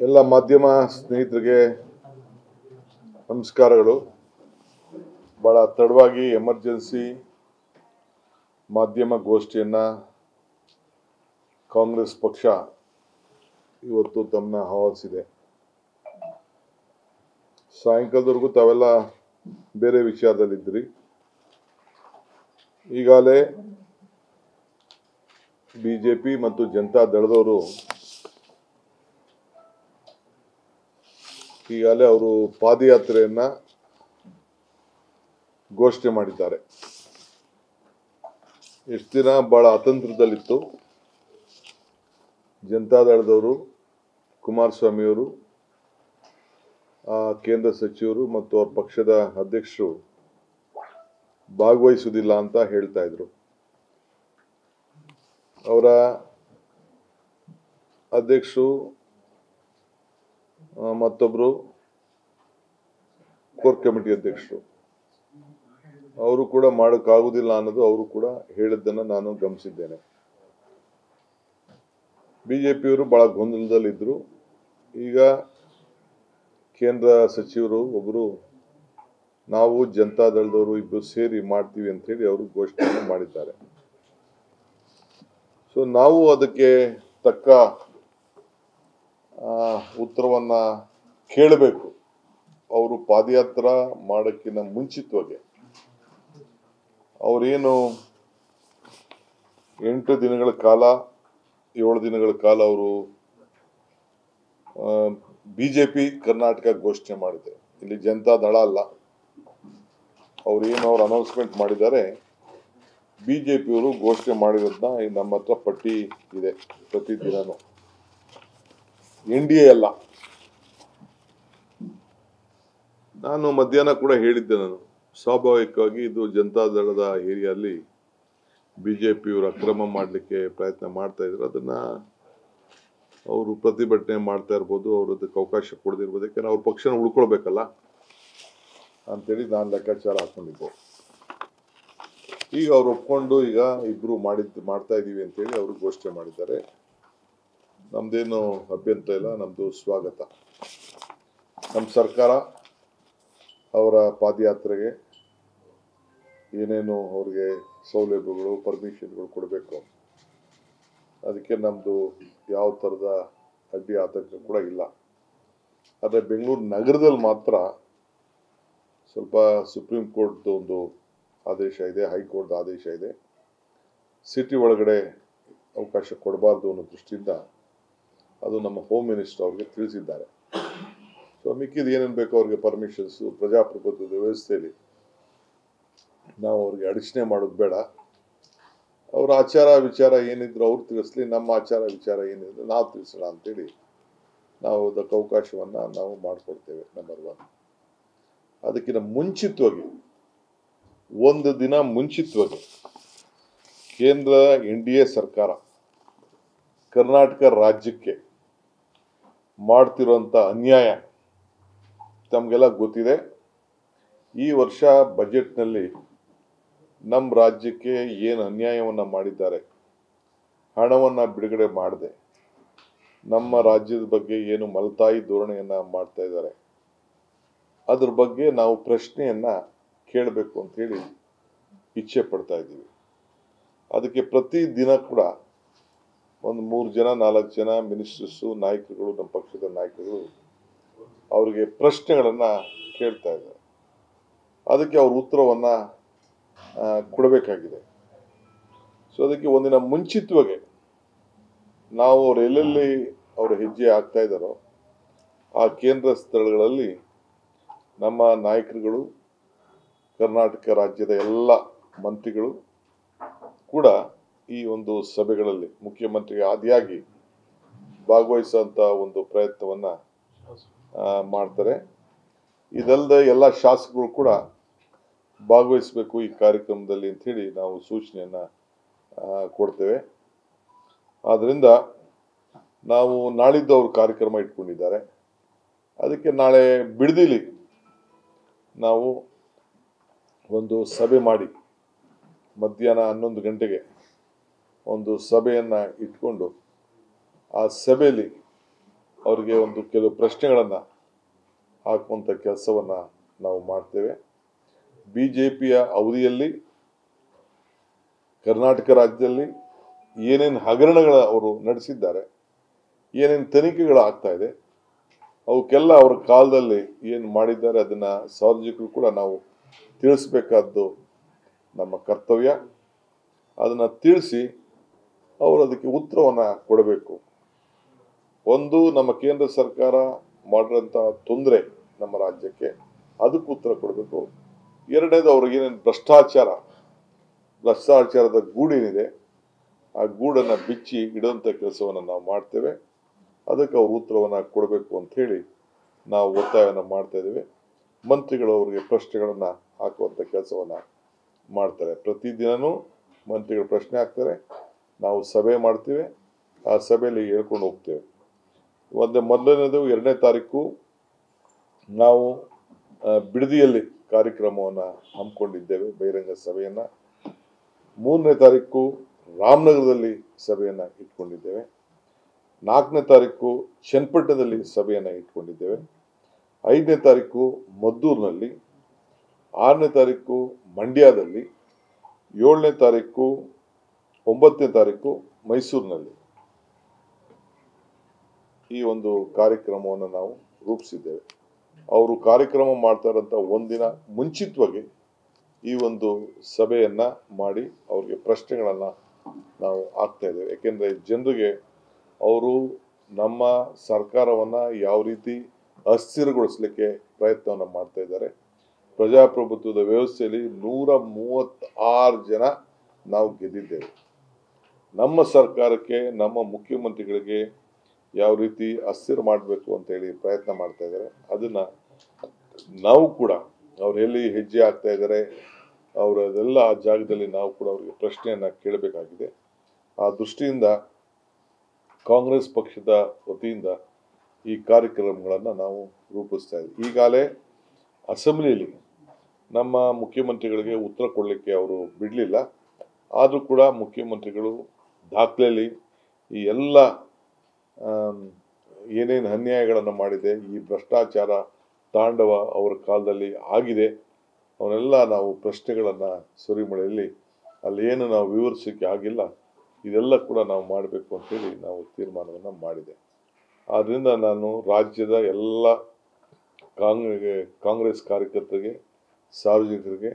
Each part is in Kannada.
ಎಲ್ಲ ಮಾಧ್ಯಮ ಸ್ನೇಹಿತರಿಗೆ ನಮಸ್ಕಾರಗಳು. ಬಹಳ ತಡವಾಗಿ ಎಮರ್ಜೆನ್ಸಿ ಮಾಧ್ಯಮ ಗೋಷ್ಠಿಯನ್ನ ಕಾಂಗ್ರೆಸ್ ಪಕ್ಷ ಇವತ್ತು ತಮ್ಮನ್ನ ಆಹ್ವಾನಿಸಿದೆ. ಸಾಯಂಕಾಲದವರೆಗೂ ತಾವೆಲ್ಲ ಬೇರೆ ವಿಚಾರದಲ್ಲಿದ್ರಿ. ಈಗಾಗಲೇ ಬಿಜೆಪಿ ಮತ್ತು ಜನತಾ ದಳದವರು ಈಗಾಗಲೇ ಅವರು ಪಾದಯಾತ್ರೆಯನ್ನ ಘೋಷಣೆ ಮಾಡಿದ್ದಾರೆ. ಎಷ್ಟು ದಿನ ಬಹಳ ಅತಂತ್ರದಲ್ಲಿತ್ತು. ಜನತಾದಳದವರು, ಕುಮಾರಸ್ವಾಮಿಯವರು, ಕೇಂದ್ರ ಸಚಿವರು ಮತ್ತು ಅವ್ರ ಪಕ್ಷದ ಅಧ್ಯಕ್ಷರು ಭಾಗವಹಿಸುವುದಿಲ್ಲ ಅಂತ ಹೇಳ್ತಾ ಇದ್ರು. ಅವರ ಅಧ್ಯಕ್ಷರು ಮತ್ತೊಬ್ರು ಕೋರ್ ಕಮಿಟಿ ಅಧ್ಯಕ್ಷರು ಅವರು ಕೂಡ ಮಾಡೋಕ್ಕಾಗುದಿಲ್ಲ ಅನ್ನೋದು ಅವರು ಕೂಡ ಹೇಳಿದ್ದನ್ನ ನಾನು ಗಮನಿಸಿದ್ದೇನೆ. ಬಿಜೆಪಿಯವರು ಬಹಳ ಗೊಂದಲದಲ್ಲಿದ್ರು. ಈಗ ಕೇಂದ್ರ ಸಚಿವರು ಒಬ್ಬರು ನಾವು ಜನತಾದಳದವರು ಇಬ್ಬರು ಸೇರಿ ಮಾಡ್ತೀವಿ ಅಂತ ಹೇಳಿ ಅವರು ಘೋಷಣೆ ಮಾಡಿದ್ದಾರೆ. ಸೊ ನಾವು ಅದಕ್ಕೆ ತಕ್ಕ ಉತ್ತರವನ್ನ ಕೇಳಬೇಕು. ಅವರು ಪಾದಯಾತ್ರಾ ಮಾಡೋಕ್ಕಿಂತ ಮುಂಚಿತವಾಗಿ ಅವರೇನು 8 ದಿನಗಳ ಕಾಲ 7 ದಿನಗಳ ಕಾಲ ಅವರು ಬಿಜೆಪಿ ಕರ್ನಾಟಕ ಘೋಷಣೆ ಮಾಡಿದೆ. ಇಲ್ಲಿ ಜನತಾ ದಳ ಅಲ್ಲ. ಅವ್ರು ಅನೌನ್ಸ್ಮೆಂಟ್ ಮಾಡಿದ್ದಾರೆ. ಬಿಜೆಪಿಯವರು ಘೋಷಣೆ ಮಾಡಿರೋದನ್ನ ನಮ್ಮ ಹತ್ರ ಪಟ್ಟಿ ಇದೆ ಪ್ರತಿದಿನನೂ. NDA ಅಲ್ಲ. ನಾನು ಮಧ್ಯಾಹ್ನ ಕೂಡ ಹೇಳಿದ್ದೆ. ನಾನು ಸ್ವಾಭಾವಿಕವಾಗಿ ಇದು ಜನತಾದಳದ ಏರಿಯಲ್ಲಿ ಬಿಜೆಪಿಯವರು ಅಕ್ರಮ ಮಾಡಲಿಕ್ಕೆ ಪ್ರಯತ್ನ ಮಾಡ್ತಾ ಇದ್ರು. ಅದನ್ನ ಅವರು ಪ್ರತಿಭಟನೆ ಮಾಡ್ತಾ ಇರ್ಬೋದು, ಅವರು ಅದಕ್ಕೆ ಅವಕಾಶ ಕೊಡದಿರ್ಬೋದು. ಯಾಕಂದ್ರೆ ಅವ್ರ ಪಕ್ಷನ ಉಳ್ಕೊಳ್ಬೇಕಲ್ಲ ಅಂತೇಳಿ ನಾನು ಲೆಕ್ಕಾಚಾರ ಹಾಕೊಂಡಿದ್ದೆ. ಈಗ ಅವ್ರು ಒಪ್ಕೊಂಡು ಈಗ ಇಬ್ರು ಮಾಡ್ತಾ ಇದೀವಿ ಅಂತೇಳಿ ಅವರು ಘೋಷಣೆ ಮಾಡಿದ್ದಾರೆ. ನಮ್ದೇನು ಅಭ್ಯಂತರ ಇಲ್ಲ, ನಮ್ದು ಸ್ವಾಗತ. ನಮ್ಮ ಸರ್ಕಾರ ಅವರ ಪಾದಯಾತ್ರೆಗೆ ಏನೇನು ಅವ್ರಿಗೆ ಸೌಲಭ್ಯಗಳು ಪರ್ಮಿಷನ್ಗಳು ಕೊಡಬೇಕು, ಅದಕ್ಕೆ ನಮ್ದು ಯಾವ ಥರದ ಅಡ್ಡಿ ಆತಂಕ ಕೂಡ ಇಲ್ಲ. ಆದರೆ ಬೆಂಗಳೂರು ನಗರದಲ್ಲಿ ಮಾತ್ರ ಸ್ವಲ್ಪ ಸುಪ್ರೀಂ ಕೋರ್ಟ್ ಒಂದು ಆದೇಶ ಇದೆ, ಹೈಕೋರ್ಟ್ ಆದೇಶ ಇದೆ. ಸಿಟಿ ಒಳಗಡೆ ಅವಕಾಶ ಕೊಡಬಾರ್ದು ಅನ್ನೋ ದೃಷ್ಟಿಯಿಂದ ಅದು ನಮ್ಮ ಹೋಮ್ ಮಿನಿಸ್ಟರ್ ಅವ್ರಿಗೆ ತಿಳಿಸಿದ್ದಾರೆ. ಸೊ ಮಿಕ್ಕಿದ ಏನೇನು ಬೇಕೋ ಅವ್ರಿಗೆ ಪರ್ಮಿಷನ್ಸ್ ಪ್ರಜಾಪ್ರಭುತ್ವದ ವ್ಯವಸ್ಥೆಯಲ್ಲಿ ನಾವು ಅವ್ರಿಗೆ ಅಡಚಣೆ ಮಾಡೋದು ಬೇಡ. ಅವ್ರ ಆಚಾರ ವಿಚಾರ ಏನಿದ್ರು ಅವ್ರು ತಿಳಿಸ್ಲಿ, ನಮ್ಮ ಆಚಾರ ವಿಚಾರ ಏನಿದ್ರು ನಾವು ತಿಳಿಸೋಣ ಅಂತೇಳಿ ನಾವು ಅದಕ್ಕೆ ಅವಕಾಶವನ್ನ ನಾವು ಮಾಡಿಕೊಡ್ತೇವೆ. ನಂಬರ್ 1. ಅದಕ್ಕಿಂತ ಮುಂಚಿತವಾಗಿ 1 ದಿನ ಮುಂಚಿತವಾಗಿ ಕೇಂದ್ರ NDA ಸರ್ಕಾರ ಕರ್ನಾಟಕ ರಾಜ್ಯಕ್ಕೆ ಮಾಡ್ತಿರುವಂತ ಅನ್ಯಾಯ ತಮಗೆಲ್ಲ ಗೊತ್ತಿದೆ. ಈ ವರ್ಷ ಬಜೆಟ್ನಲ್ಲಿ ನಮ್ಮ ರಾಜ್ಯಕ್ಕೆ ಏನು ಅನ್ಯಾಯವನ್ನ ಮಾಡಿದ್ದಾರೆ, ಹಣವನ್ನ ಬಿಡುಗಡೆ ಮಾಡದೆ ನಮ್ಮ ರಾಜ್ಯದ ಬಗ್ಗೆ ಏನು ಮಲತಾಯಿ ಧೋರಣೆಯನ್ನ ಮಾಡ್ತಾ ಇದ್ದಾರೆ, ಅದ್ರ ಬಗ್ಗೆ ನಾವು ಪ್ರಶ್ನೆಯನ್ನ ಕೇಳಬೇಕು ಅಂತ ಹೇಳಿ ಇಚ್ಛೆ ಪಡ್ತಾ ಇದ್ದೀವಿ. ಅದಕ್ಕೆ ಪ್ರತಿ ದಿನ ಕೂಡ ಒಂದು 3 ಜನ 4 ಜನ ಮಿನಿಸ್ಟರ್ಸು, ನಾಯಕರುಗಳು, ನಮ್ಮ ಪಕ್ಷದ ನಾಯಕರು ಅವರಿಗೆ ಪ್ರಶ್ನೆಗಳನ್ನ ಕೇಳ್ತಾ ಇದ್ದಾರೆ. ಅದಕ್ಕೆ ಅವ್ರ ಉತ್ತರವನ್ನ ಕೊಡಬೇಕಾಗಿದೆ. ಸೊ ಅದಕ್ಕೆ ಒಂದಿನ ಮುಂಚಿತವಾಗಿ ನಾವು ಅವ್ರು ಎಲ್ಲೆಲ್ಲಿ ಅವರ ಹೆಜ್ಜೆ ಆಗ್ತಾ ಇದ್ದಾರೋ ಆ ಕೇಂದ್ರ ಸ್ಥಳಗಳಲ್ಲಿ ನಮ್ಮ ನಾಯಕರುಗಳು, ಕರ್ನಾಟಕ ರಾಜ್ಯದ ಎಲ್ಲ ಮಂತ್ರಿಗಳು ಕೂಡ ಈ ಒಂದು ಸಭೆಗಳಲ್ಲಿ ಮುಖ್ಯಮಂತ್ರಿಗೆ ಆದಿಯಾಗಿ ಭಾಗವಹಿಸುವಂತ ಒಂದು ಪ್ರಯತ್ನವನ್ನ ಮಾಡ್ತಾರೆ. ಇದಲ್ಲದೆ ಎಲ್ಲ ಶಾಸಕರು ಕೂಡ ಭಾಗವಹಿಸಬೇಕು ಈ ಕಾರ್ಯಕ್ರಮದಲ್ಲಿ ಅಂತ ಹೇಳಿ ನಾವು ಸೂಚನೆಯನ್ನ ಕೊಡ್ತೇವೆ. ಆದ್ರಿಂದ ನಾವು ನಾಳಿದ್ದು ಅವ್ರ ಕಾರ್ಯಕ್ರಮ ಇಟ್ಕೊಂಡಿದ್ದಾರೆ. ಅದಕ್ಕೆ ನಾಳೆ ಬಿಡದಿಲಿ ನಾವು ಒಂದು ಸಭೆ ಮಾಡಿ ಮಧ್ಯಾಹ್ನ 11 ಗಂಟೆಗೆ ಒಂದು ಸಭೆಯನ್ನ ಇಟ್ಕೊಂಡು ಆ ಸಭೆಯಲ್ಲಿ ಅವರಿಗೆ ಒಂದು ಕೆಲವು ಪ್ರಶ್ನೆಗಳನ್ನು ಹಾಕುವಂಥ ಕೆಲಸವನ್ನು ನಾವು ಮಾಡ್ತೇವೆ. BJPಯ ಅವಧಿಯಲ್ಲಿ ಕರ್ನಾಟಕ ರಾಜ್ಯದಲ್ಲಿ ಏನೇನು ಹಗರಣಗಳ ಅವರು ನಡೆಸಿದ್ದಾರೆ, ಏನೇನು ತನಿಖೆಗಳಾಗ್ತಾ ಇದೆ, ಅವಕ್ಕೆಲ್ಲ ಅವರ ಕಾಲದಲ್ಲಿ ಏನು ಮಾಡಿದ್ದಾರೆ ಅದನ್ನು ಸಾರ್ವಜನಿಕರು ಕೂಡ ನಾವು ತಿಳಿಸ್ಬೇಕಾದ್ದು ನಮ್ಮ ಕರ್ತವ್ಯ. ಅದನ್ನು ತಿಳಿಸಿ ಅವರು ಅದಕ್ಕೆ ಉತ್ತರವನ್ನು ಕೊಡಬೇಕು. ಒಂದು, ನಮ್ಮ ಕೇಂದ್ರ ಸರ್ಕಾರ ಮಾಡಿರೋಂಥ ತೊಂದರೆ ನಮ್ಮ ರಾಜ್ಯಕ್ಕೆ, ಅದಕ್ಕೆ ಉತ್ತರ ಕೊಡಬೇಕು. ಎರಡನೇದು, ಅವ್ರಿಗೆ ಏನೇನು ಭ್ರಷ್ಟಾಚಾರದ ಗೂಡೇನಿದೆ ಆ ಗೂಡನ್ನು ಬಿಚ್ಚಿ ಇಡುವಂಥ ಕೆಲಸವನ್ನು ನಾವು ಮಾಡ್ತೇವೆ. ಅದಕ್ಕೆ ಅವರು ಉತ್ತರವನ್ನು ಕೊಡಬೇಕು ಅಂಥೇಳಿ ನಾವು ಒತ್ತಾಯವನ್ನು ಮಾಡ್ತಾ ಇದ್ದೇವೆ. ಮಂತ್ರಿಗಳು ಅವರಿಗೆ ಪ್ರಶ್ನೆಗಳನ್ನು ಹಾಕುವಂಥ ಕೆಲಸವನ್ನು ಮಾಡ್ತಾರೆ. ಪ್ರತಿದಿನವೂ ಮಂತ್ರಿಗಳು ಪ್ರಶ್ನೆ ಹಾಕ್ತಾರೆ, ನಾವು ಸಭೆ ಮಾಡ್ತೀವಿ, ಆ ಸಭೆಯಲ್ಲಿ ಹೇಳ್ಕೊಂಡು ಹೋಗ್ತೇವೆ. ಮೊದಲನೇದು 2ನೇ ತಾರೀಕು ನಾವು ಬಿಡದಿಯಲ್ಲಿ ಕಾರ್ಯಕ್ರಮವನ್ನು ಹಮ್ಮಿಕೊಂಡಿದ್ದೇವೆ, ಬಹಿರಂಗ ಸಭೆಯನ್ನು. 3ನೇ ತಾರೀಕು ರಾಮನಗರದಲ್ಲಿ ಸಭೆಯನ್ನು ಇಟ್ಕೊಂಡಿದ್ದೇವೆ. 4ನೇ ತಾರೀಕು ಚನ್ನಪಟ್ಟಣದಲ್ಲಿ ಸಭೆಯನ್ನು ಇಟ್ಕೊಂಡಿದ್ದೇವೆ. 5ನೇ ತಾರೀಕು ಮದ್ದೂರಿನಲ್ಲಿ, 6ನೇ ತಾರೀಕು ಮಂಡ್ಯದಲ್ಲಿ, 7ನೇ ತಾರೀಕು 9ನೇ ತಾರೀಕು ಮೈಸೂರಿನಲ್ಲಿ ಈ ಒಂದು ಕಾರ್ಯಕ್ರಮವನ್ನು ನಾವು ರೂಪಿಸಿದ್ದೇವೆ. ಅವರು ಕಾರ್ಯಕ್ರಮ ಮಾಡ್ತಾ ಇರೋಂಥ ಒಂದಿನ ಮುಂಚಿತವಾಗಿ ಈ ಒಂದು ಸಭೆಯನ್ನು ಮಾಡಿ ಅವ್ರಿಗೆ ಪ್ರಶ್ನೆಗಳನ್ನು ನಾವು ಹಾಕ್ತಾ ಇದ್ದೇವೆ. ಯಾಕೆಂದರೆ ಜನರಿಗೆ ಅವರು ನಮ್ಮ ಸರ್ಕಾರವನ್ನು ಯಾವ ರೀತಿ ಅಸ್ಥಿರಗೊಳಿಸಲಿಕ್ಕೆ ಪ್ರಯತ್ನವನ್ನು ಮಾಡ್ತಾ ಇದ್ದಾರೆ. ಪ್ರಜಾಪ್ರಭುತ್ವದ ವ್ಯವಸ್ಥೆಯಲ್ಲಿ 136 ಜನ ನಾವು ಗೆದ್ದಿದ್ದೇವೆ. ನಮ್ಮ ಸರ್ಕಾರಕ್ಕೆ, ನಮ್ಮ ಮುಖ್ಯಮಂತ್ರಿಗಳಿಗೆ ಯಾವ ರೀತಿ ಅಸ್ಥಿರ ಮಾಡಬೇಕು ಅಂತೇಳಿ ಪ್ರಯತ್ನ ಮಾಡ್ತಾ ಇದ್ದಾರೆ. ಅದನ್ನು ನಾವು ಕೂಡ ಅವ್ರು ಎಲ್ಲಿ ಹೆಜ್ಜೆ ಆಗ್ತಾ ಇದ್ದಾರೆ ಅವರದೆಲ್ಲ ಆ ಜಾಗದಲ್ಲಿ ನಾವು ಕೂಡ ಅವರಿಗೆ ಪ್ರಶ್ನೆಯನ್ನು ಕೇಳಬೇಕಾಗಿದೆ. ಆ ದೃಷ್ಟಿಯಿಂದ ಕಾಂಗ್ರೆಸ್ ಪಕ್ಷದ ವತಿಯಿಂದ ಈ ಕಾರ್ಯಕ್ರಮಗಳನ್ನು ನಾವು ರೂಪಿಸ್ತಾ ಇದ್ದೀವಿ. ಈಗಾಗಲೇ ಅಸೆಂಬ್ಲಿಯಲ್ಲಿ ನಮ್ಮ ಮುಖ್ಯಮಂತ್ರಿಗಳಿಗೆ ಉತ್ತರ ಕೊಡಲಿಕ್ಕೆ ಅವರು ಬಿಡಲಿಲ್ಲ. ಆದರೂ ಕೂಡ ಮುಖ್ಯಮಂತ್ರಿಗಳು ದಾಖಲೆಯಲ್ಲಿ ಈ ಎಲ್ಲ ಏನೇನು ಅನ್ಯಾಯಗಳನ್ನು ಮಾಡಿದೆ, ಈ ಭ್ರಷ್ಟಾಚಾರ ತಾಂಡವ ಅವರ ಕಾಲದಲ್ಲಿ ಆಗಿದೆ, ಅವನ್ನೆಲ್ಲ ನಾವು ಪ್ರಶ್ನೆಗಳನ್ನು ಸುರಿಮಳೆಯಲ್ಲಿ ಅಲ್ಲೇನು ನಾವು ವಿವರಿಸೋಕ್ಕೆ ಆಗಿಲ್ಲ, ಇದೆಲ್ಲ ಕೂಡ ನಾವು ಮಾಡಬೇಕು ಅಂತೇಳಿ ನಾವು ತೀರ್ಮಾನವನ್ನು ಮಾಡಿದೆ. ಆದ್ದರಿಂದ ನಾನು ರಾಜ್ಯದ ಎಲ್ಲ ಕಾಂಗ್ರೆಸ್ ಕಾರ್ಯಕರ್ತರಿಗೆ, ಸಾರ್ವಜನಿಕರಿಗೆ,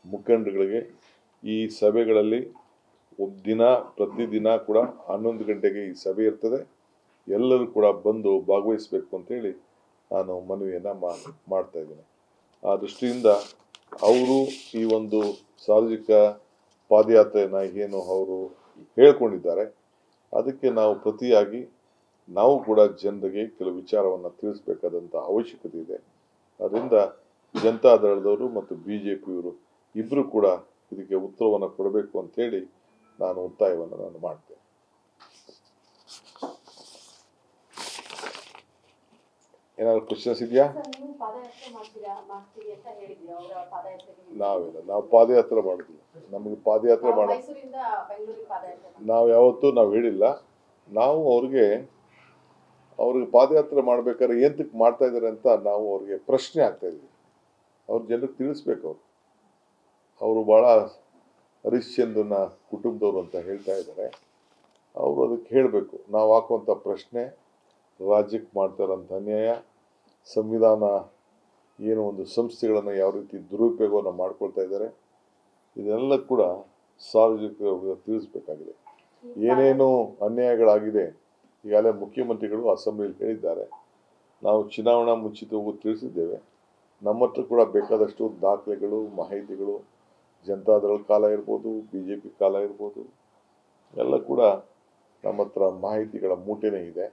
ಮುಖಂಡರುಗಳಿಗೆ ಈ ಸಭೆಗಳಲ್ಲಿ ಪ್ರತಿದಿನ ಕೂಡ 11 ಗಂಟೆಗೆ ಈ ಸಭೆ ಇರ್ತದೆ, ಎಲ್ಲರೂ ಕೂಡ ಬಂದು ಭಾಗವಹಿಸಬೇಕು ಅಂತೇಳಿ ನಾನು ಮನವಿಯನ್ನು ಮಾಡ್ತಾ ಇದ್ದೇನೆ. ಆ ದೃಷ್ಟಿಯಿಂದ ಅವರು ಈ ಒಂದು ಸಾರ್ವಜನಿಕ ಪಾದಯಾತ್ರೆಯನ್ನು ಏನು ಅವರು ಹೇಳ್ಕೊಂಡಿದ್ದಾರೆ ಅದಕ್ಕೆ ನಾವು ಪ್ರತಿಯಾಗಿ ನಾವು ಕೂಡ ಜನರಿಗೆ ಕೆಲವು ವಿಚಾರವನ್ನು ತಿಳಿಸಬೇಕಾದಂಥ ಅವಶ್ಯಕತೆ ಇದೆ. ಅದರಿಂದ ಜನತಾದಳದವರು ಮತ್ತು BJPಯವರು ಇಬ್ಬರು ಕೂಡ ಇದಕ್ಕೆ ಉತ್ತರವನ್ನು ಕೊಡಬೇಕು ಅಂತೇಳಿ ನಾನು ಒತ್ತಾಯವನ್ನು ನಾನು ಮಾಡ್ತೇನೆ. ಏನಾದ್ರು ಕ್ವಶನ್ಸ್ ಇದೆಯಾ? ನಾವು ಪಾದಯಾತ್ರೆ ಮಾಡುದಿಲ್ಲ. ನಮಗೆ ಪಾದಯಾತ್ರೆ ನಾವು ಯಾವತ್ತೂ ಹೇಳಿಲ್ಲ. ನಾವು ಅವ್ರಿಗೆ ಪಾದಯಾತ್ರೆ ಮಾಡ್ಬೇಕಾದ್ರೆ ಏಂತಕ್ಕೆ ಮಾಡ್ತಾ ಇದ್ದಾರೆ ಅಂತ ನಾವು ಅವ್ರಿಗೆ ಪ್ರಶ್ನೆ ಆಗ್ತಾ ಇದ್ದೀವಿ. ಅವ್ರ ಜನರಿಗೆ ತಿಳಿಸ್ಬೇಕು. ಅವರು ಭಾಳ ಹರಿಶ್ಚಂದ್ರನ ಕುಟುಂಬದವರು ಅಂತ ಹೇಳ್ತಾ ಇದ್ದಾರೆ. ಅವರು ಅದಕ್ಕೆ ಹೇಳಬೇಕು. ನಾವು ಹಾಕುವಂಥ ಪ್ರಶ್ನೆ ರಾಜ್ಯಕ್ಕೆ ಮಾಡ್ತಾ ಇರೋಂಥ ಅನ್ಯಾಯ, ಸಂವಿಧಾನ ಏನು ಒಂದು ಸಂಸ್ಥೆಗಳನ್ನು ಯಾವ ರೀತಿ ದುರುಪಯೋಗವನ್ನು ಮಾಡ್ಕೊಳ್ತಾ ಇದ್ದಾರೆ, ಇದೆಲ್ಲ ಕೂಡ ಸಾರ್ವಜನಿಕರಿಗೆ ತಿಳಿಸ್ಬೇಕಾಗಿದೆ. ಏನೇನು ಅನ್ಯಾಯಗಳಾಗಿದೆ ಈಗಾಗಲೇ ಮುಖ್ಯಮಂತ್ರಿಗಳು ಅಸೆಂಬ್ಲಿಯಲ್ಲಿ ಹೇಳಿದ್ದಾರೆ. ನಾವು ಚುನಾವಣಾ ಮುಂಚಿತವಾಗಿ ತಿಳಿಸಿದ್ದೇವೆ. ನಮ್ಮ ಹತ್ರ ಕೂಡ ಬೇಕಾದಷ್ಟು ದಾಖಲೆಗಳು, ಮಾಹಿತಿಗಳು, ಜನತಾದಳ ಕಾಲ ಇರ್ಬೋದು, BJP ಕಾಲ ಇರ್ಬೋದು, ಎಲ್ಲ ಕೂಡ ನಮ್ಮ ಹತ್ರ ಮಾಹಿತಿಗಳ ಮೂಟೆನೇ ಇದೆ.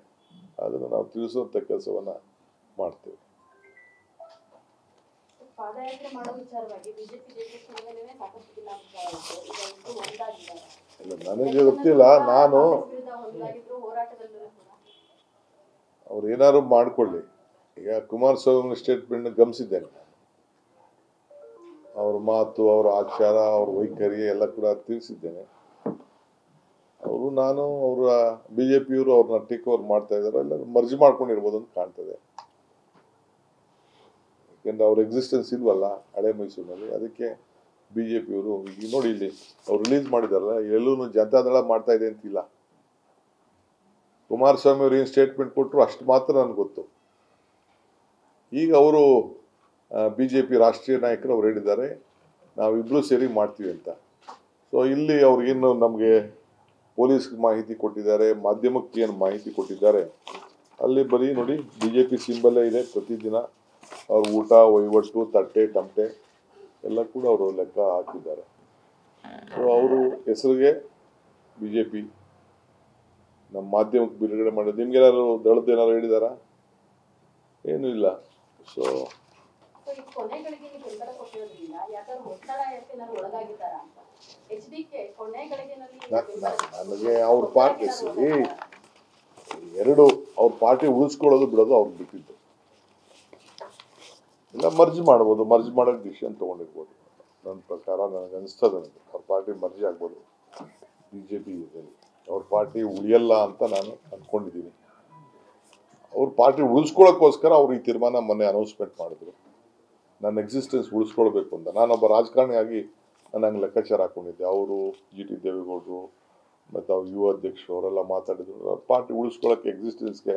ಅದನ್ನು ನಾವು ತಿಳಿಸುವಂಥ ಕೆಲಸವನ್ನು ಮಾಡ್ತೇವೆ. ಇಲ್ಲ, ನನಗೆ ಗೊತ್ತಿಲ್ಲ. ನಾನು ಅವ್ರು ಏನಾದ್ರು ಮಾಡಿಕೊಳ್ಳಿ. ಈಗ ಕುಮಾರಸ್ವಾಮಿ ಸ್ಟೇಟ್ಮೆಂಟ್ ಗಮನಿಸಿದ್ದೇನೆ. ಅವ್ರ ಮಾತು, ಅವರ ಆಚಾರ, ಅವ್ರ ವೈಖರಿ ಎಲ್ಲ ಕೂಡ ತಿಳಿಸಿದ್ದೇನೆ. ಅವರು ಅವರು ನಾನು ಅವರ BJPಯವರು ಅವ್ರನ್ನ ಟೇಕ್ ಓವರ್ ಮಾಡ್ತಾ ಇದ್ದಾರೆ, ಎಲ್ಲ ಮರ್ಜಿ ಮಾಡ್ಕೊಂಡಿರ್ಬೋದು ಅಂತ ಕಾಣ್ತದೆ. ಯಾಕೆಂದ್ರೆ ಅವ್ರ ಎಕ್ಸಿಸ್ಟೆನ್ಸ್ ಇಲ್ವಲ್ಲ ಹಳೆ ಮೈಸೂರಿನಲ್ಲಿ. ಅದಕ್ಕೆ BJPಯವರು ಈಗ ನೋಡಿ ಇಲ್ಲಿ ಅವ್ರು ರಿಲೀಸ್ ಮಾಡಿದಾರಲ್ಲ, ಎಲ್ಲೂ ಜನತಾದಳ ಮಾಡ್ತಾ ಇದೆ ಅಂತಿಲ್ಲ. ಕುಮಾರಸ್ವಾಮಿ ಅವರು ಏನು ಸ್ಟೇಟ್ಮೆಂಟ್ ಕೊಟ್ಟರು ಅಷ್ಟು ಮಾತ್ರ ನನಗೆ ಗೊತ್ತು. ಈಗ ಅವರು BJP ರಾಷ್ಟ್ರೀಯ ನಾಯಕರು ಅವ್ರು ಹೇಳಿದ್ದಾರೆ ನಾವಿಬ್ಬರು ಸೇರಿ ಮಾಡ್ತೀವಿ ಅಂತ. ಸೊ ಇಲ್ಲಿ ಅವ್ರಿಗೇನು ನಮಗೆ ಪೊಲೀಸ್ ಮಾಹಿತಿ ಕೊಟ್ಟಿದ್ದಾರೆ, ಮಾಧ್ಯಮಕ್ಕೆ ಏನು ಮಾಹಿತಿ ಕೊಟ್ಟಿದ್ದಾರೆ, ಅಲ್ಲಿ ಬರೀ ನೋಡಿ BJP ಸಿಂಬಲ್ಲೇ ಇದೆ. ಪ್ರತಿದಿನ ಅವ್ರ ಊಟ ವಹಿವಟ್ಟು ತಟ್ಟೆ ತಮಟೆ ಎಲ್ಲ ಕೂಡ ಅವರು ಲೆಕ್ಕ ಹಾಕಿದ್ದಾರೆ. ಸೊ ಅವರು ಹೆಸರಿಗೆ BJP ನಮ್ಮ ಮಾಧ್ಯಮಕ್ಕೆ ಬಿಡುಗಡೆ ಮಾಡೋದು. ನಿಮ್ಗೇನಾದ್ರು ದಳದ ಏನಾದ್ರು ಹೇಳಿದಾರ? ಏನೂ ಇಲ್ಲ. ಸೊ ನನಗೆ ಅವ್ರ ಪಾರ್ಟಿ ಎರಡು ಅವ್ರ ಪಾರ್ಟಿ ಉಳಿಸ್ಕೊಳ್ಳೋದು ಬಿಡೋದು ಅವ್ರಿಗೆ ಬಿಟ್ಟಿದ್ದು. ಇಲ್ಲ ಮರ್ಜಿ ಮಾಡ್ಬೋದು, ಮರ್ಜಿ ಮಾಡೋಕ್ಕೆ ಡಿಸಿಷನ್ ತೊಗೊಂಡಿರ್ಬೋದು. ನನ್ನ ಪ್ರಕಾರ ನನಗೆ ಅನಿಸ್ತದೆ, ಅವ್ರ ಪಾರ್ಟಿ ಮರ್ಜಿ ಆಗ್ಬೋದು BJP ಇದರಲ್ಲಿ. ಅವ್ರ ಪಾರ್ಟಿ ಉಳಿಯಲ್ಲ ಅಂತ ನಾನು ಅಂದ್ಕೊಂಡಿದ್ದೀನಿ. ಅವ್ರ ಪಾರ್ಟಿ ಉಳಿಸ್ಕೊಳ್ಳೋಕ್ಕೋಸ್ಕರ ಅವ್ರು ಈ ತೀರ್ಮಾನ ಮೊನ್ನೆ ಅನೌನ್ಸ್ಮೆಂಟ್ ಮಾಡಿದ್ರು, ನನ್ನ ಎಕ್ಸಿಸ್ಟೆನ್ಸ್ ಉಳಿಸ್ಕೊಳ್ಬೇಕು ಅಂತ. ನಾನೊಬ್ಬ ರಾಜಕಾರಣಿಯಾಗಿ ನಾನು ಹಂಗೆ ಲೆಕ್ಕಾಚಾರ ಹಾಕೊಂಡಿದ್ದೆ. ಅವರು GT ದೇವೇಗೌಡರು ಮತ್ತು ಅವ್ರ ಯುವ ಅಧ್ಯಕ್ಷರು ಅವರೆಲ್ಲ ಮಾತಾಡಿದ್ರು, ಅವ್ರ ಪಾರ್ಟಿ ಉಳಿಸ್ಕೊಳ್ಳೋಕ್ಕೆ ಎಕ್ಸಿಸ್ಟೆನ್ಸ್ಗೆ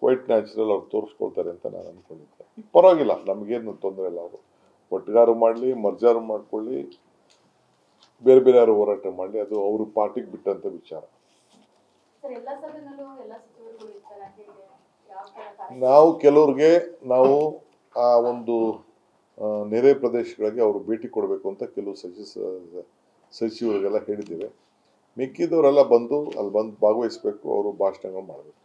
ಕ್ವೈಟ್ ನ್ಯಾಚುರಲ್ ಅವ್ರು ತೋರಿಸ್ಕೊಳ್ತಾರೆ ಅಂತ ನಾನು ಅಂದ್ಕೊಂಡಿದ್ದೆ. ಈಗ ಪರವಾಗಿಲ್ಲ, ನಮಗೇನು ತೊಂದರೆ ಇಲ್ಲ. ಅವರು ಒಟ್ಟಿಗಾರು ಮಾಡಲಿ, ಮರ್ಜಾರು ಮಾಡ್ಕೊಳ್ಳಿ, ಬೇರೆ ಬೇರೆ ಯಾರು ಹೋರಾಟ ಮಾಡಲಿ, ಅದು ಅವ್ರ ಪಾರ್ಟಿಗೆ ಬಿಟ್ಟಂತ ವಿಚಾರ. ನಾವು ಕೆಲವ್ರಿಗೆ ನಾವು ಆ ಒಂದು ನೆರೆ ಪ್ರದೇಶಗಳಿಗೆ ಅವರು ಭೇಟಿ ಕೊಡಬೇಕು ಅಂತ ಕೆಲವು ಸಚಿವರಿಗೆಲ್ಲ ಹೇಳಿದ್ದೇವೆ. ಮಿಕ್ಕಿದವರೆಲ್ಲ ಬಂದು ಅಲ್ಲಿ ಬಂದು ಭಾಗವಹಿಸಬೇಕು, ಅವರು ಭಾಷಣಗಳು ಮಾಡಬೇಕು.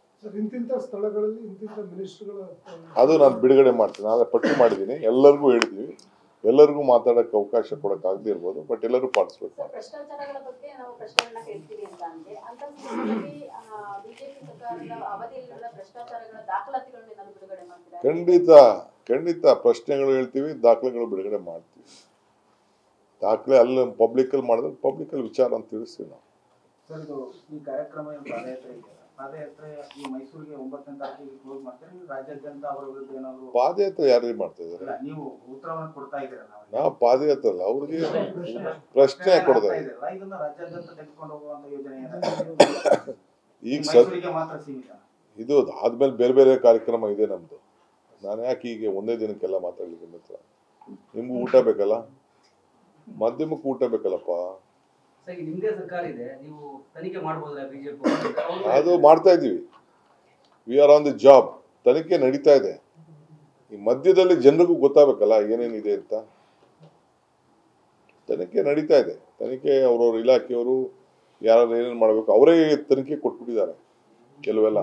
ಅದು ನಾನು ಬಿಡುಗಡೆ ಮಾಡ್ತೀನಿ, ನಾಳೆ ಪಟ್ಟಿ ಮಾಡಿದ್ದೀನಿ, ಎಲ್ಲರಿಗೂ ಹೇಳಿದ್ದೀವಿ. ಎಲ್ಲರಿಗೂ ಮಾತಾಡೋಕ್ಕೆ ಅವಕಾಶ ಕೊಡೋಕ್ಕಾಗದೇ ಇರ್ಬೋದು, ಬಟ್ ಎಲ್ಲರೂ ಪಾರ್ಟಿಸಿಪೇಟ್ ಮಾಡ್ತಾರೆ. ಖಂಡಿತ ಖಂಡಿತ ಪ್ರಶ್ನೆಗಳು ಹೇಳ್ತೀವಿ, ದಾಖಲೆಗಳು ಬಿಡುಗಡೆ ಮಾಡ್ತೀವಿ. ದಾಖಲೆ ಅಲ್ಲಿ ಪಬ್ಲಿಕಲ್ಲಿ ಮಾಡಿದ್ರೆ ಪಬ್ಲಿಕಲ್ಲಿ ವಿಚಾರ ಅಂತ ತಿಳಿಸ್ತೀವಿ ನಾವು. ಈ ಕಾರ್ಯಕ್ರಮ ಪಾದಯಾತ್ರೆ ಈ ಮೈಸೂರಿಗೆ 9ನೇ ತಾರೀಕಿಗೆ ಕ್ಲೋಸ್ ಮಾಡ್ತಾರೆ. ರಾಜ್ಯಾದ್ಯಂತ ಅವರ ವಿರುದ್ಧ ಏನಾದ್ರು ಪಾದಯಾತ್ರೆ ಯಾರು ಮಾಡ್ತಾ ಇದ್ದಾರೆ? ನೀವು ಉತ್ತರವನ್ನು ಕೊಡ್ತಾ ಇದ್ದೀರಾ? ನಾವು ಪಾದಯಾತ್ರೆ ಅಲ್ಲ, ಅವ್ರಿಗೆ ಪ್ರಶ್ನೆ ಕೊಡ್ತಾ ಇದ್ದೀರಾ? ಇದನ್ನ ರಾಜ್ಯಾದ್ಯಂತ ತೆಗೆದುಕೊಂಡು ಹೋಗುವಂತ ಯೋಜನೆ ಈಗ ಮೈಸೂರಿಗೆ ಮಾತ್ರ ಸೀಮಿತ? ಇದು ಆದ್ಮೇಲೆ ಬೇರೆ ಬೇರೆ ಕಾರ್ಯಕ್ರಮ ಇದೆ ನಮ್ದು. ನಾನು ಯಾಕೆ ಈಗ ಒಂದೇ ದಿನಕ್ಕೆಲ್ಲ ಮಾತಾಡ್ಲಿಕ್ಕೆ ಮಾತ್ರ? ನಿಮ್ಗೂ ಊಟ ಬೇಕಲ್ಲ, ಮಾಧ್ಯಮಕ್ಕೆ ಊಟ ಬೇಕಲ್ಲಪ್ಪ. ನಿಮ್ದೇ ಸರ್ಕಾರ ಇದೆ, ನೀವು ತನಿಖೆ ಮಾಡಬಹುದಾ? BJP ಅದು ಮಾಡ್ತಾ ಇದೀವಿ. We are on the job. ತನಿಖೆ ನಡೀತಾ ಇದೆ. ಈ ಮಧ್ಯದಲ್ಲಿ ಜನರಿಗೂ ಗೊತ್ತಾಗಬೇಕಲ್ಲ ಏನೇನಿದೆ ಅಂತ. ತನಿಖೆ ನಡೀತಾ ಇದೆ. ತನಿಖೆ ಅವ್ರವ್ರ ಇಲಾಖೆಯವರು ಯಾರು ಏನೇನು ಮಾಡಬೇಕು ಅವರೇ ತನಿಖೆ ಕೊಟ್ಬಿಟ್ಟಿದ್ದಾರೆ. ಕೆಲವೆಲ್ಲ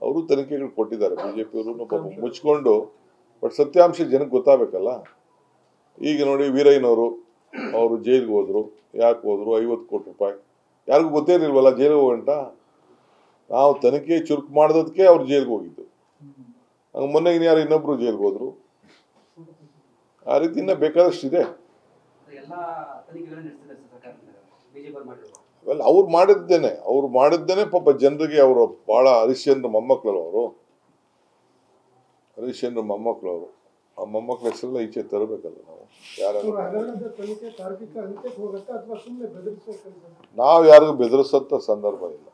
ಅವರು ತನಿಖೆಗಳು ಕೊಟ್ಟಿದ್ದಾರೆ. BJPಯವರು ಪಾಪ ಮುಚ್ಕೊಂಡು, ಬಟ್ ಸತ್ಯಾಂಶ ಜನಕ್ಕೆ ಗೊತ್ತಾಗಬೇಕಲ್ಲ. ಈಗ ನೋಡಿ ವೀರಯ್ಯನವರು ಅವರು ಜೈಲಿಗೆ ಹೋದ್ರು. ಯಾಕೆ ಹೋದ್ರು? 50 ಕೋಟಿ ರೂಪಾಯಿ ಯಾರಿಗೂ ಗೊತ್ತೇ ಇರಲಿಲ್ವಲ್ಲ ಜೈಲಿಗೆ ಹೋಗಂಟ. ನಾವು ತನಿಖೆ ಚುರುಕು ಮಾಡೋದಕ್ಕೆ ಅವ್ರು ಜೈಲಿಗೆ ಹೋಗಿದ್ದು. ಹಂಗೆ ಮೊನ್ನೆ ಯಾರು ಇನ್ನೊಬ್ರು ಜೈಲಿಗೆ ಹೋದ್ರು. ಆ ರೀತಿ ಇನ್ನೂ ಬೇಕಾದಷ್ಟು ಇದೆ. ಅವೆಲ್ಲ ಅವ್ರು ಮಾಡಿದ್ದೇನೆ ಪಾಪ ಜನರಿಗೆ. ಅವರು ಭಾಳ ಹರಿಶ್ಚಂದ್ರ ಮೊಮ್ಮಕ್ಕಳು, ಅವರು ಹರಿಶ್ಚಂದ್ರ ಮೊಮ್ಮಕ್ಕಳು. ಅವರು ಆ ಮೊಮ್ಮಕ್ಕಳ ಹೆಸರೆಲ್ಲ ಈಚೆ ತರಬೇಕಲ್ಲ ನಾವು. ನಾವು ಯಾರಿಗೂ ಬೆದರಿಸಂತ ಸಂದರ್ಭ ಇಲ್ಲ.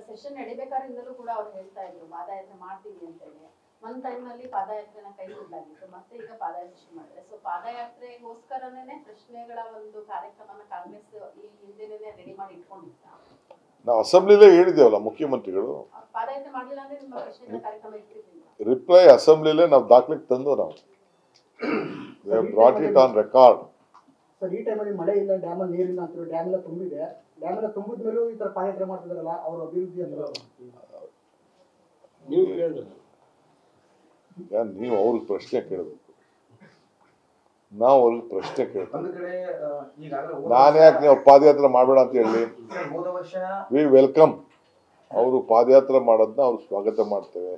ಸೆಷನ್ ನಡಿಬೇಕಾದ್ರಿಂದಲೂ ಕೂಡ ಅವ್ರು ಹೇಳ್ತಾ ಇದ್ರು ಪಾದಯಾತ್ರೆ ಮಾಡ್ತೀವಿ ಅಂತ ಹೇಳಿ. ಒಂದ್ ಟೈಮ್ ಅಲ್ಲಿ ಪಾದಯಾತ್ರೆನ ಕೈ ಬಿಡಲಾಗಿತ್ತು, ಮತ್ತೆ ಈಗ ಪಾದಯಾತ್ರೆ ಶುರು ಮಾಡಿದ್ರೆ. ಸೊ ಪಾದಯಾತ್ರೆಗೋಸ್ಕರನೇ ಪ್ರಶ್ನೆಗಳ ಒಂದು ಕಾರ್ಯಕ್ರಮನ ಕಾಂಗ್ರೆಸ್ ಈ ಹಿಂದೆನೇ ರೆಡಿ ಮಾಡಿ ಇಟ್ಕೊಂಡಿತ್ತ. ನಾವು ಅಸೆಂಬ್ಲಿಲೇ ಹೇಳಿದ್ದೇವಲ್ಲ ಮುಖ್ಯಮಂತ್ರಿಗಳು, ಪಾದಯಾತ್ರೆ ಮಾಡಲಿಲ್ಲ ಅಂದ್ರೆ ನಿಮ್ಮ ಪ್ರಶ್ನೆಗಳ ಕಾರ್ಯಕ್ರಮ ಇಟ್ಟಿರ್ಲಿಲ್ಲ. ರಿಪ್ಲೈ ಅಸೆಂಬ್ಲಿಲೇ ನಾವು ದಾಖಲೆಗೆ ತಂದು ನಾವು brought it on record. Sir, ಈ ಟೈಮಲ್ಲಿ ಮಳೆ ಇಲ್ಲ, ಡ್ಯಾಮಲ್ಲಿ ನೀರಿಲ್ಲ ಅಂತ, ಡ್ಯಾಮ್ ಎಲ್ಲ ತುಂಬಿದೆ. ಡ್ಯಾಮ್ ಎಲ್ಲ ತುಂಬಿದ ಮೇಲೂ ಈ ತರ ಪಾದಯಾತ್ರೆ ಮಾಡ್ತಿದಾರಲ್ಲ, ಅವ್ರ ಅಭಿವೃದ್ಧಿ ಅಂದ್ರೆ ಈಗ ನೀವು ಅವ್ರಿಗೆ ಪ್ರಶ್ನೆ ಕೇಳಬೇಕು, ನಾವು ಅವ್ರಿಗೆ ಪ್ರಶ್ನೆ ಕೇಳ್ತೀವಿ. ನಾನು ಯಾಕೆ ನೀವು ಪಾದಯಾತ್ರೆ ಮಾಡಬೇಡ ಅಂತ ಹೇಳಿ? V welcome. ಅವರು ಪಾದಯಾತ್ರೆ ಮಾಡೋದನ್ನ ಅವ್ರು ಸ್ವಾಗತ ಮಾಡ್ತೇವೆ.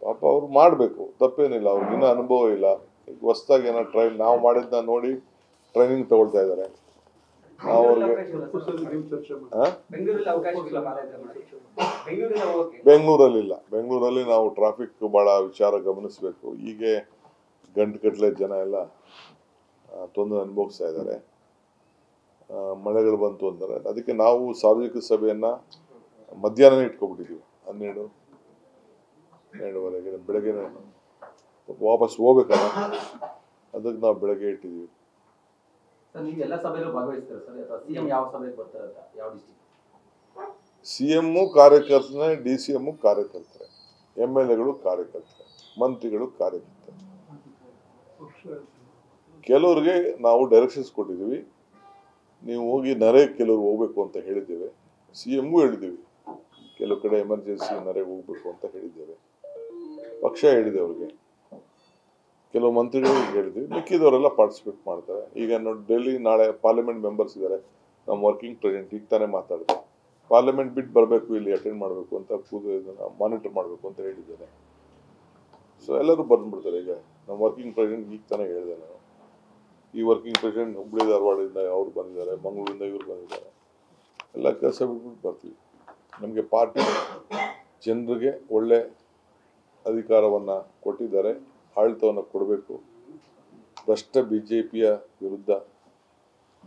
ಪಾಪ ಅವ್ರು ಮಾಡಬೇಕು, ತಪ್ಪೇನಿಲ್ಲ. ಅವ್ರಿಗೆ ಇನ್ನೂ ಅನುಭವ ಇಲ್ಲ. ಈಗ ಹೊಸ್ದಾಗಿ ಏನೋ ನಾವು ಮಾಡಿದ್ನ ನೋಡಿ ಟ್ರೈನಿಂಗ್ ತಗೊಳ್ತಾ ಇದ್ದಾರೆ. ಬೆಂಗಳೂರಲ್ಲಿ ಅವಕಾಶವಿಲ್ಲ ಪಾದಯಾತ್ರೆ ಮಾಡಕ್ಕೆ. ಬೆಂಗಳೂರಲ್ಲಿ ಓಕೆ. ಬೆಂಗಳೂರಲ್ಲಿಲ್ಲ. ಬೆಂಗಳೂರಲ್ಲಿ ನಾವು ಟ್ರಾಫಿಕ್ ಭಾಳ ವಿಚಾರ ಗಮನಿಸಬೇಕು. ಹೀಗೆ ಗಂಟುಗಟ್ಟಲೆ ಜನ ಎಲ್ಲ ತೊಂದರೆ ಅನುಭವಿಸ್ತಾ ಇದ್ದಾರೆ. ಮಳೆಗಳು ಬಂತು ಅಂದರೆ ಅದಕ್ಕೆ ನಾವು ಸಾರ್ವಜನಿಕ ಸಭೆಯನ್ನು ಮಧ್ಯಾಹ್ನ ಇಟ್ಕೊಬಿಟ್ಟಿದ್ದೀವಿ. 12:30 ಬೆಳಗ್ಗೆ ವಾಪಸ್ ಹೋಗ್ಬೇಕಲ್ಲ, ಅದಕ್ಕೆ ನಾವು ಬೆಳಗ್ಗೆ ಇಟ್ಟಿದ್ದೀವಿ. ಸರ್ ನೀವು ಎಲ್ಲ ಸಭೆಯಲ್ಲೂ ಭಾಗವಹಿಸ್ತೀರಾ ಸರ್, ಅಥವಾ ಸಿಎಂ ಯಾವ ಸಭೆಗೆ ಬರ್ತಾರೆ ಅಂತ, ಯಾವ ಡಿಸ್ಟ್ರಿಕ್ಟ್? CM ಕಾರ್ಯಕರ್ತನೇ, DCM ಕಾರ್ಯಕರ್ತರೆ, MLAಗಳು ಕಾರ್ಯಕರ್ತರೆ, ಮಂತ್ರಿಗಳು ಕಾರ್ಯಕರ್ತರೆ. ಕೆಲವ್ರಿಗೆ ನಾವು ಡೈರೆಕ್ಷನ್ಸ್ ಕೊಟ್ಟಿದ್ದೀವಿ, ನೀವು ಹೋಗಿ ಕೆಲವ್ರು ಹೋಗ್ಬೇಕು ಅಂತ ಹೇಳಿದ್ದೇವೆ. CMಗೂ ಹೇಳಿದ್ದೀವಿ, ಕೆಲವು ಕಡೆ ಎಮರ್ಜೆನ್ಸಿ ನರೇಗೆ ಹೋಗ್ಬೇಕು ಅಂತ ಹೇಳಿದ್ದೇವೆ. ಪಕ್ಷ ಹೇಳಿದೆ ಅವ್ರಿಗೆ, ಕೆಲವು ಮಂತ್ರಿಗಳಿಗೆ ಹೇಳಿದ್ವಿ, ಮಿಕ್ಕಿದವರೆಲ್ಲ ಪಾರ್ಟಿಸಿಪೇಟ್ ಮಾಡ್ತಾರೆ. ಈಗ ನೋಡಿ ಡೆಲ್ಲಿ ನಾಳೆ ಪಾರ್ಲಿಮೆಂಟ್ ಮೆಂಬರ್ಸ್ ಇದ್ದಾರೆ. ನಮ್ಮ ವರ್ಕಿಂಗ್ ಪ್ರೆಸಿಡೆಂಟ್ ಈಗ ತಾನೇ ಮಾತಾಡ್ತಾರೆ, ಪಾರ್ಲಿಮೆಂಟ್ ಬಿಟ್ಟು ಬರಬೇಕು, ಇಲ್ಲಿ ಅಟೆಂಡ್ ಮಾಡಬೇಕು ಅಂತ ಇದನ್ನು ಮಾನಿಟರ್ ಮಾಡಬೇಕು ಅಂತ ಹೇಳಿದ್ದಾರೆ. ಸೊ ಎಲ್ಲರೂ ಬಂದ್ಬಿಡ್ತಾರೆ. ಈಗ ನಮ್ಮ ವರ್ಕಿಂಗ್ ಪ್ರೆಸಿಡೆಂಟ್ ಈಗ ತಾನೇ ಹೇಳಿದೆ ನಾನು, ಈ ವರ್ಕಿಂಗ್ ಪ್ರೆಸಿಡೆಂಟ್ ಹುಬ್ಳಿ ಧಾರವಾಡದಿಂದ ಅವ್ರು ಬಂದಿದ್ದಾರೆ, ಮಂಗಳೂರಿಂದ ಇವ್ರು ಬಂದಿದ್ದಾರೆ. ಎಲ್ಲ ಕೆಲಸ ಬಿಟ್ಬಿಟ್ಟು ಬರ್ತೀವಿ. ನಮಗೆ ಪಾರ್ಟಿ ಜನರಿಗೆ ಒಳ್ಳೆ ಅಧಿಕಾರವನ್ನು ಕೊಟ್ಟಿದ್ದಾರೆ, ಆಡಳಿತವನ್ನು ಕೊಡಬೇಕು. ಭ್ರಷ್ಟ BJPಯ ವಿರುದ್ಧ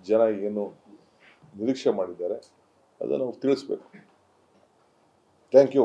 ಜನ ಏನು ನಿರೀಕ್ಷೆ ಮಾಡಿದ್ದಾರೆ ಅದನ್ನು ನಾವು ತಿಳಿಸ್ಬೇಕು. Thank you.